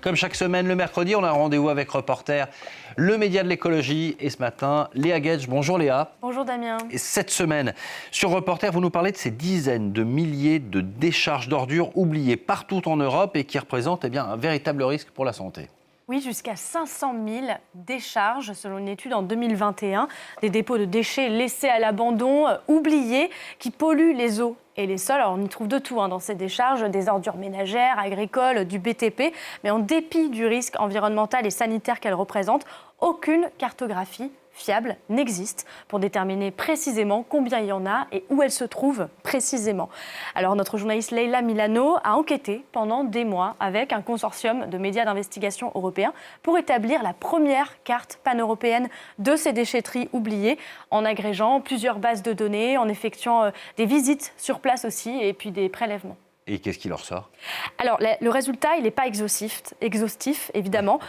Comme chaque semaine, le mercredi, on a un rendez-vous avec Reporter, le média de l'écologie. Et ce matin, Léa Gedge. Bonjour Léa. Bonjour Damien. Et cette semaine, sur Reporter, vous nous parlez de ces dizaines de milliers de décharges d'ordures oubliées partout en Europe et qui représentent un véritable risque pour la santé. Oui, jusqu'à 500 000 décharges, selon une étude en 2021. Des dépôts de déchets laissés à l'abandon, oubliés, qui polluent les eaux et les sols. Alors, on y trouve de tout dans ces décharges, des ordures ménagères, agricoles, du BTP. Mais en dépit du risque environnemental et sanitaire qu'elles représentent, aucune cartographie fiable n'existe pour déterminer précisément combien il y en a et où elles se trouvent précisément. Alors notre journaliste Leila Milano a enquêté pendant des mois avec un consortium de médias d'investigation européens pour établir la première carte pan-européenne de ces déchetteries oubliées en agrégeant plusieurs bases de données, en effectuant des visites sur place aussi et puis des prélèvements. Et qu'est-ce qui leur sort ? Alors, le résultat, il n'est pas exhaustif évidemment,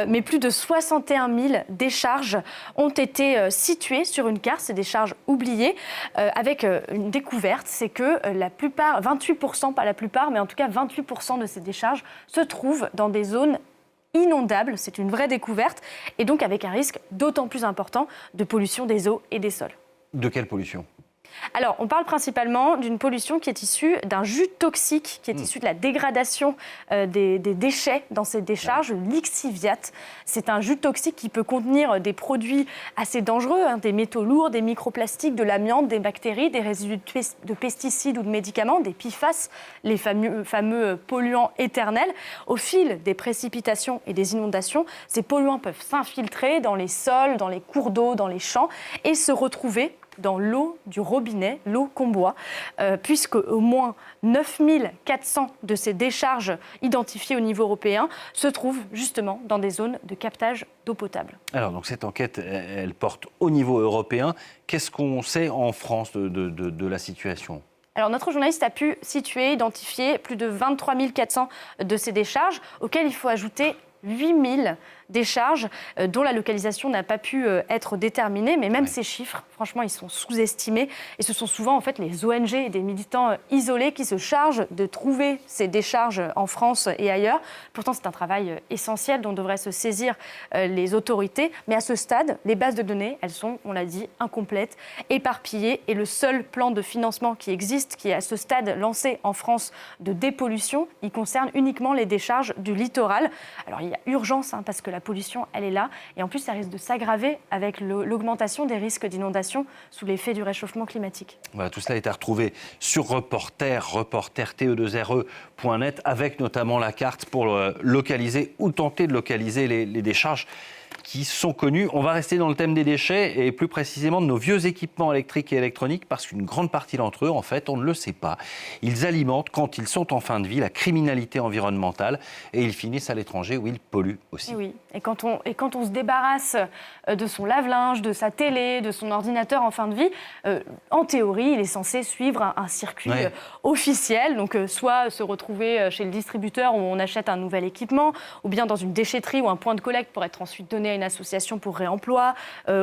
mais plus de 61 000 décharges ont été situées sur une carte, ces décharges oubliées, avec une découverte, c'est que la plupart, 28%, pas la plupart, mais en tout cas 28% de ces décharges se trouvent dans des zones inondables, c'est une vraie découverte, et donc avec un risque d'autant plus important de pollution des eaux et des sols. De quelle pollution ? Alors, on parle principalement d'une pollution qui est issue d'un jus toxique, qui est issu de la dégradation des déchets dans ces décharges, le lixiviate. C'est un jus toxique qui peut contenir des produits assez dangereux, des métaux lourds, des microplastiques, de l'amiante, des bactéries, des résidus de pesticides ou de médicaments, des PFAS, les fameux polluants éternels. Au fil des précipitations et des inondations, ces polluants peuvent s'infiltrer dans les sols, dans les cours d'eau, dans les champs et se retrouver dans l'eau du robinet, l'eau qu'on boit, puisque au moins 9400 de ces décharges identifiées au niveau européen se trouvent justement dans des zones de captage d'eau potable. Alors, donc cette enquête, elle porte au niveau européen. Qu'est-ce qu'on sait en France de la situation ? Alors, notre journaliste a pu identifier plus de 23 400 de ces décharges, auxquelles il faut ajouter 8 000 décharges dont la localisation n'a pas pu être déterminée. Mais même ces chiffres, franchement, ils sont sous-estimés. Et ce sont souvent en fait les ONG et des militants isolés qui se chargent de trouver ces décharges en France et ailleurs. Pourtant, c'est un travail essentiel dont devraient se saisir les autorités. Mais à ce stade, les bases de données, elles sont, on l'a dit, incomplètes, éparpillées. Et le seul plan de financement qui existe, qui est à ce stade lancé en France de dépollution, il concerne uniquement les décharges du littoral. Alors, il y a urgence, parce que la pollution, elle est là. Et en plus, ça risque de s'aggraver avec l'augmentation des risques d'inondation sous l'effet du réchauffement climatique. Voilà, tout cela est à retrouver sur Reporter, reporter.te2re.net, avec notamment la carte pour localiser ou tenter de localiser les décharges qui sont connus. On va rester dans le thème des déchets et plus précisément de nos vieux équipements électriques et électroniques parce qu'une grande partie d'entre eux, en fait, on ne le sait pas. Ils alimentent, quand ils sont en fin de vie, la criminalité environnementale et ils finissent à l'étranger où ils polluent aussi. Et oui, et quand on se débarrasse de son lave-linge, de sa télé, de son ordinateur en fin de vie, en théorie, il est censé suivre un circuit officiel, donc soit se retrouver chez le distributeur où on achète un nouvel équipement, ou bien dans une déchetterie ou un point de collecte pour être ensuite donné à une association pour réemploi,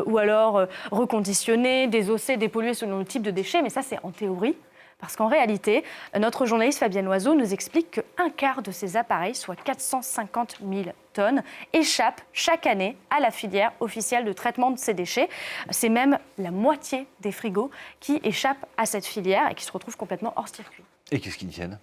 ou alors reconditionner, désosser, dépolluer selon le type de déchets, mais ça c'est en théorie. Parce qu'en réalité, notre journaliste Fabienne Loiseau nous explique qu'un quart de ces appareils, soit 450 000 tonnes, échappent chaque année à la filière officielle de traitement de ces déchets. C'est même la moitié des frigos qui échappent à cette filière et qui se retrouvent complètement hors circuit. Et qu'est-ce qu'ils tiennent ?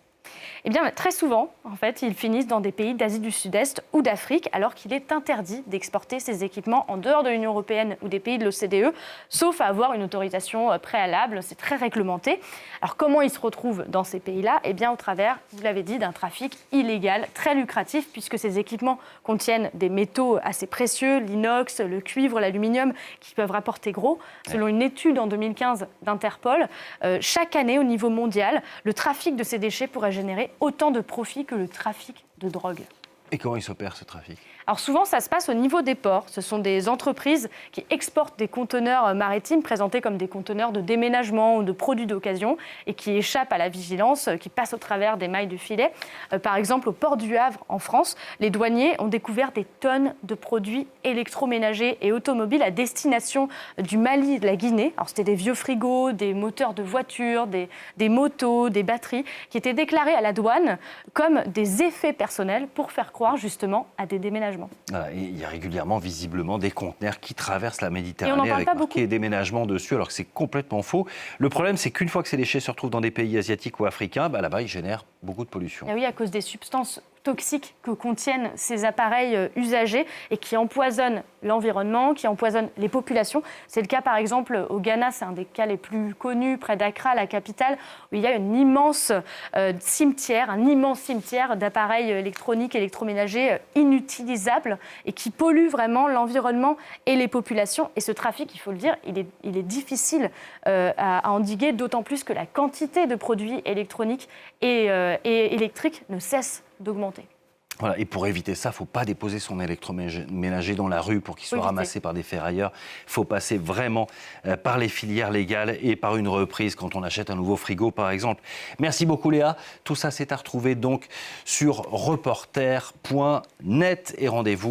Eh bien, très souvent, en fait, ils finissent dans des pays d'Asie du Sud-Est ou d'Afrique, alors qu'il est interdit d'exporter ces équipements en dehors de l'Union européenne ou des pays de l'OCDE, sauf à avoir une autorisation préalable. C'est très réglementé. Alors, comment ils se retrouvent dans ces pays-là ? Eh bien, au travers, vous l'avez dit, d'un trafic illégal, très lucratif, puisque ces équipements contiennent des métaux assez précieux, l'inox, le cuivre, l'aluminium, qui peuvent rapporter gros. Selon une étude en 2015 d'Interpol, chaque année, au niveau mondial, le trafic de ces déchets pourrait générer autant de profits que le trafic de drogue. Et comment il s'opère ce trafic ? Alors souvent, ça se passe au niveau des ports. Ce sont des entreprises qui exportent des conteneurs maritimes présentés comme des conteneurs de déménagement ou de produits d'occasion et qui échappent à la vigilance, qui passent au travers des mailles du filet. Par exemple, au port du Havre, en France, les douaniers ont découvert des tonnes de produits électroménagers et automobiles à destination du Mali et de la Guinée. Alors c'était des vieux frigos, des moteurs de voitures, des motos, des batteries qui étaient déclarés à la douane comme des effets personnels pour faire croire proie justement à des déménagements. Voilà, et il y a régulièrement, visiblement, des conteneurs qui traversent la Et on n'en Méditerranée parle avec pas marqué déménagement dessus, alors que c'est complètement faux. Le problème, c'est qu'une fois que ces déchets se retrouvent dans des pays asiatiques ou africains, là-bas, ils génèrent beaucoup de pollution. Et oui, à cause des substances toxiques que contiennent ces appareils usagés et qui empoisonnent l'environnement, qui empoisonnent les populations. C'est le cas par exemple au Ghana, c'est un des cas les plus connus, près d'Accra, la capitale, où il y a un immense cimetière d'appareils électroniques, électroménagers inutilisables et qui polluent vraiment l'environnement et les populations. Et ce trafic, il faut le dire, il est difficile à endiguer, d'autant plus que la quantité de produits électroniques et électriques ne cesse d'augmenter. Voilà, et pour éviter ça, il ne faut pas déposer son électroménager dans la rue pour qu'il soit ramassé par des ferrailleurs. Il faut passer vraiment par les filières légales et par une reprise quand on achète un nouveau frigo, par exemple. Merci beaucoup, Léa. Tout ça, c'est à retrouver donc sur reporter.net et rendez-vous